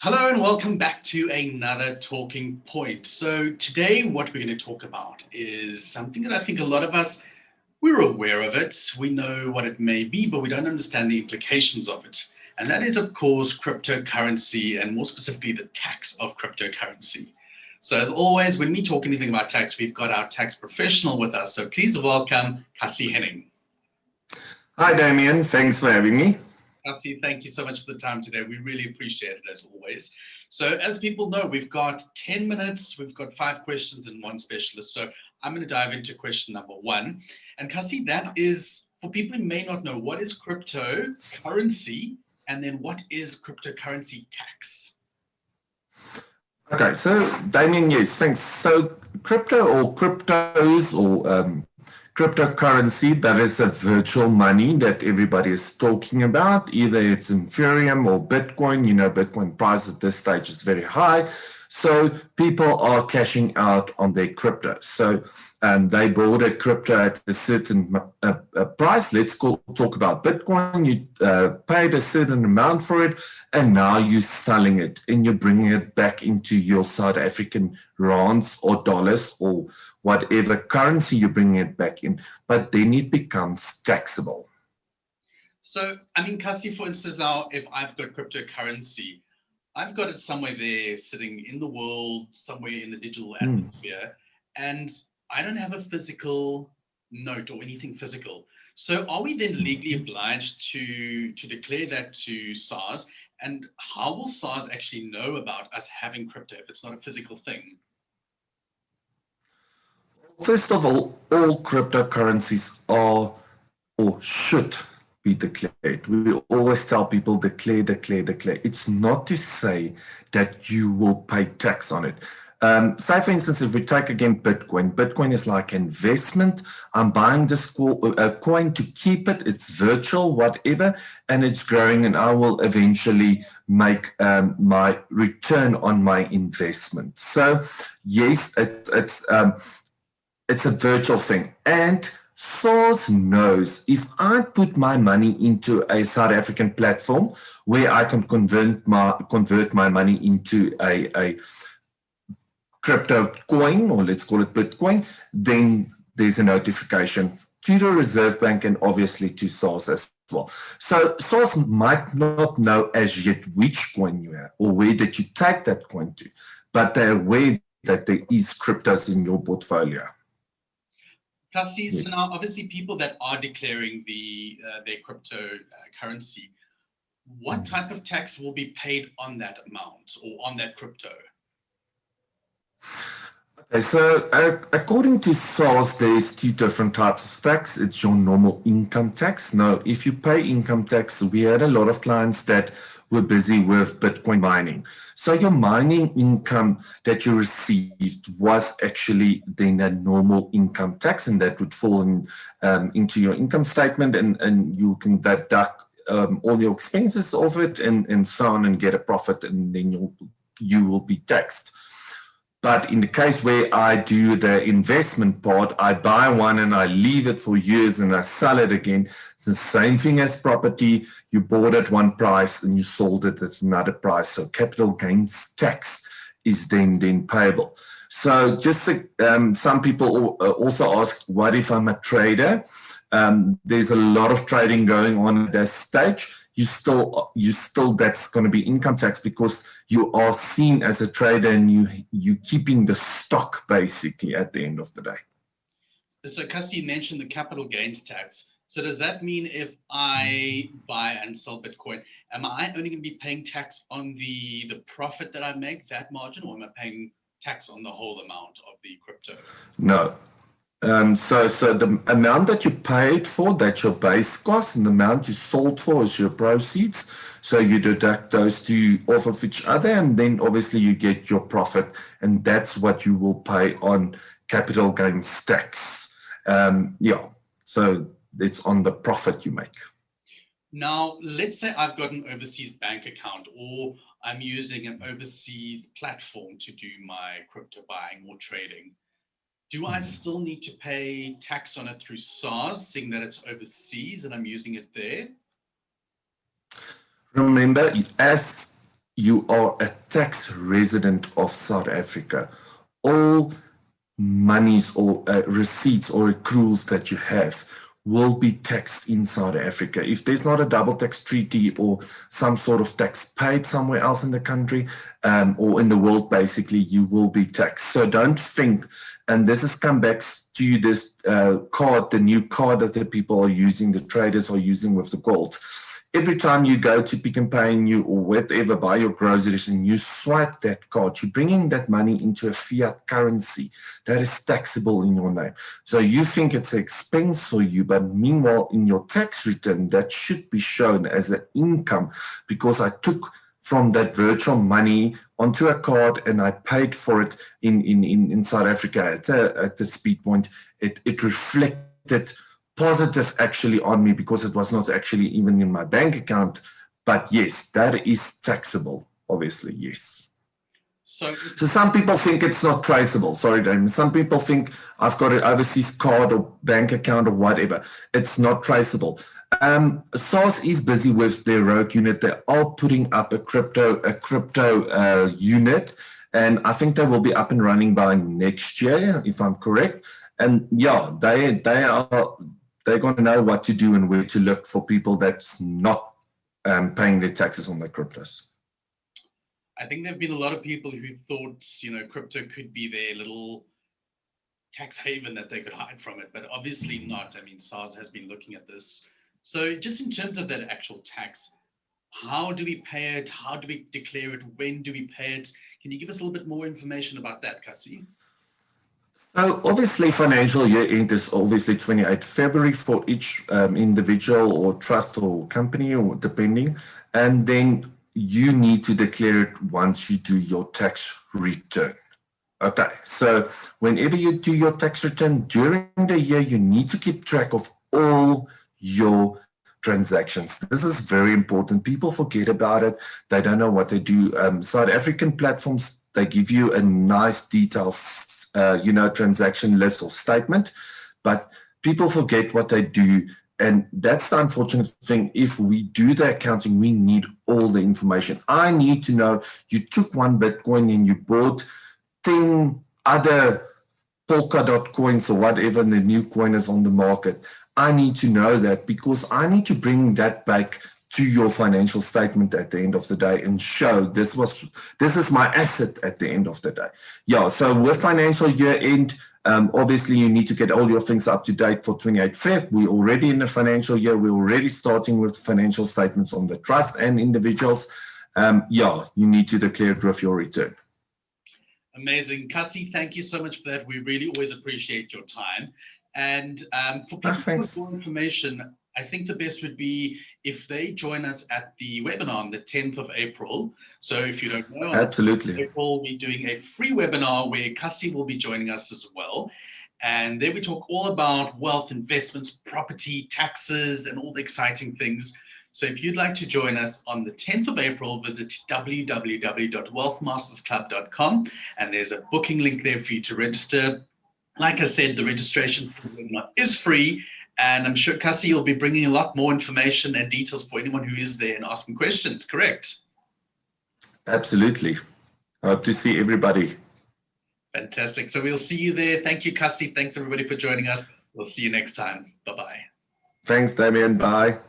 Hello and welcome back to another talking point. So today what we're going to talk about is something that I think a lot of us, we're aware of it. We know what it may be, but we don't understand the implications of it. And that is, of course, cryptocurrency and more specifically the tax of cryptocurrency. So as always, when we talk anything about tax, we've got our tax professional with us. So please welcome Cassie Henning. Hi, Damien. Thanks for having me. Cassie, thank you so much for the time today. We really appreciate it as always. So as people know, we've got 10 minutes, we've got 5 questions and one specialist. So I'm going to dive into question number one. And Cassie, that is for people who may not know, what is cryptocurrency and then what is cryptocurrency tax? Okay, so Damien, yes, thanks. So crypto or cryptos or cryptocurrency, that is the virtual money that everybody is talking about. Either it's Ethereum or Bitcoin. You know, Bitcoin price at this stage is very high. So people are cashing out on their crypto. So they bought a crypto at a certain price. Talk about Bitcoin. You paid a certain amount for it, and now you're selling it and you're bringing it back into your South African rands or dollars or whatever currency you're bringing it back in. But then it becomes taxable. So, I mean, Cassie, for instance, now if I've got cryptocurrency, I've got it somewhere there sitting in the world, somewhere in the digital atmosphere, and I don't have a physical note or anything physical. So are we then legally obliged to declare that to SARS? And how will SARS actually know about us having crypto if it's not a physical thing? First of all cryptocurrencies are or should be declared. We always tell people declare, declare, declare. It's not to say that you will pay tax on it. Say, for instance, if we take again Bitcoin, Bitcoin is like investment. I'm buying this coin to keep it. It's virtual, whatever, and it's growing, and I will eventually make my return on my investment. So, yes, it's a virtual thing. And SARS knows if I put my money into a South African platform where I can convert my money into a crypto coin, or let's call it Bitcoin, then there's a notification to the Reserve Bank and obviously to SARS as well. So SARS might not know as yet which coin you have or where did you take that coin to, but they're aware that there is cryptos in your portfolio. Cassie, so now obviously people that are declaring their cryptocurrency, what type of tax will be paid on that amount or on that crypto? Okay, so according to SARS, there's two different types of tax. It's your normal income tax. Now, if you pay income tax, we had a lot of clients that were busy with Bitcoin mining. So your mining income that you received was actually then a normal income tax, and that would fall into your income statement, and you can deduct all your expenses of it and so on and get a profit, and then you will be taxed. But in the case where I do the investment part, I buy one and I leave it for years and I sell it again. It's the same thing as property. You bought at one price and you sold it at another price. So capital gains tax is then payable. So just some people also ask, what if I'm a trader? There's a lot of trading going on at that stage. You still that's going to be income tax because you are seen as a trader and you keeping the stock basically at the end of the day. So Cassie, you mentioned the capital gains tax. So does that mean if I buy and sell Bitcoin, am I only going to be paying tax on the profit that I make, that margin, or am I paying tax on the whole amount of the crypto? No. So the amount that you paid for, that's your base cost, and the amount you sold for is your proceeds. So you deduct those two off of each other, and then obviously you get your profit, and that's what you will pay on capital gains tax. So it's on the profit you make. Now, let's say I've got an overseas bank account or I'm using an overseas platform to do my crypto buying or trading. Do I still need to pay tax on it through SARS, seeing that it's overseas and I'm using it there? Remember, as you are a tax resident of South Africa, all monies or receipts or accruals that you have will be taxed in South Africa. If there's not a double tax treaty or some sort of tax paid somewhere else in the country or in the world, basically, you will be taxed. So don't think, and this has come back to you, this card, the new card that the people are using, the traders are using with the gold. Every time you go to Pick n Pay and you or whatever, buy your groceries and you swipe that card, you're bringing that money into a fiat currency that is taxable in your name. So you think it's an expense for you, but meanwhile, in your tax return, that should be shown as an income because I took from that virtual money onto a card and I paid for it in South Africa at the speed point. It reflected positive actually on me because it was not actually even in my bank account. But yes, that is taxable, obviously, yes. So some people think it's not traceable. Sorry, Damien. Some people think I've got an overseas card or bank account or whatever. It's not traceable. SARS is busy with their rogue unit. They are putting up a crypto unit, and I think they will be up and running by next year, if I'm correct. And yeah, they're going to know what to do and where to look for people that's not paying their taxes on their cryptos. I think there have been a lot of people who thought, crypto could be their little tax haven that they could hide from it, but obviously not. I mean, SARS has been looking at this. So just in terms of that actual tax, how do we pay it? How do we declare it? When do we pay it? Can you give us a little bit more information about that, Cassie? So obviously financial year end is obviously 28 February for each individual or trust or company or depending. And then you need to declare it once you do your tax return. Okay, so whenever you do your tax return during the year, you need to keep track of all your transactions. This is very important. People forget about it. They don't know what they do. South African platforms, they give you a nice detailed transaction list or statement, but people forget what they do. And that's the unfortunate thing. If we do the accounting, we need all the information. I need to know you took one Bitcoin and you bought 10 other Polkadot coins or whatever the new coin is on the market. I need to know that because I need to bring that back to your financial statement at the end of the day and show this is my asset at the end of the day. Yeah, so with financial year end, obviously you need to get all your things up to date for 28 Feb. We're already in the financial year. We're already starting with financial statements on the trust and individuals. You need to declare it with your return. Amazing. Cassie, thank you so much for that. We really always appreciate your time. And for people with more information, I think the best would be if they join us at the webinar on the 10th of April. So if you don't know, absolutely, April, we're doing a free webinar where Cassie will be joining us as well. And there we talk all about wealth, investments, property, taxes, and all the exciting things. So if you'd like to join us on the 10th of April, visit www.wealthmastersclub.com. And there's a booking link there for you to register. Like I said, the registration for the webinar is free. And I'm sure, Cassie, you'll be bringing a lot more information and details for anyone who is there and asking questions, correct? Absolutely. I hope to see everybody. Fantastic. So we'll see you there. Thank you, Cassie. Thanks, everybody, for joining us. We'll see you next time. Bye-bye. Thanks, Damien. Bye.